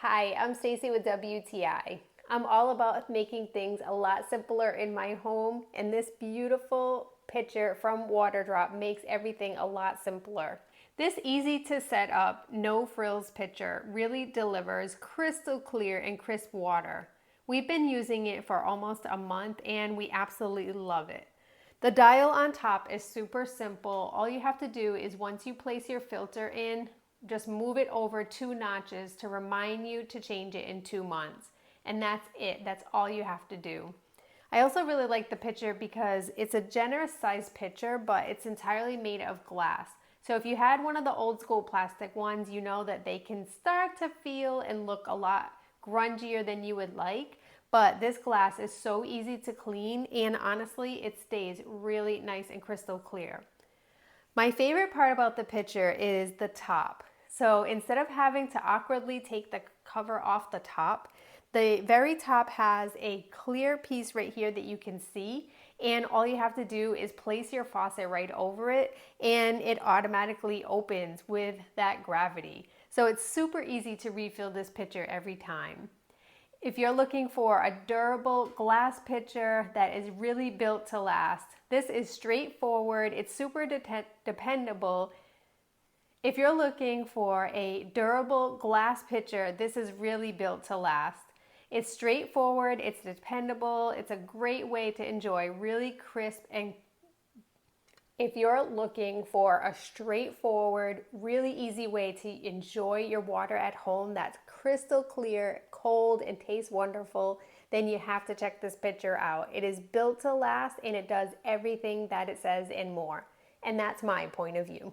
Hi, I'm Stacy with WTI. I'm all about making things a lot simpler in my home, and this beautiful picture from Waterdrop makes everything a lot simpler. This easy to set up, no frills pitcher really delivers crystal clear and crisp water. We've been using it for almost a month and we absolutely love it. The dial on top is super simple. All you have to do is once you place your filter in, just move it over 2 notches to remind you to change it in 2 months. And that's it. That's all you have to do. I also really like the pitcher because it's a generous sized pitcher, but it's entirely made of glass. So if you had one of the old school plastic ones, you know that they can start to feel and look a lot grungier than you would like. But this glass is so easy to clean, and honestly, it stays really nice and crystal clear. My favorite part about the pitcher is the top. So instead of having to awkwardly take the cover off the top, the very top has a clear piece right here that you can see, and all you have to do is place your faucet right over it and it automatically opens with that gravity. So it's super easy to refill this pitcher every time. If you're looking for a durable glass pitcher that is really built to last, this is straightforward, it's super dependable. If you're looking for a durable glass pitcher, this is really built to last. It's straightforward, it's dependable, it's a great way to enjoy really crisp and if you're looking for a straightforward, really easy way to enjoy your water at home that's crystal clear, cold, and tastes wonderful, then you have to check this pitcher out. It is built to last and it does everything that it says and more. And that's my point of view.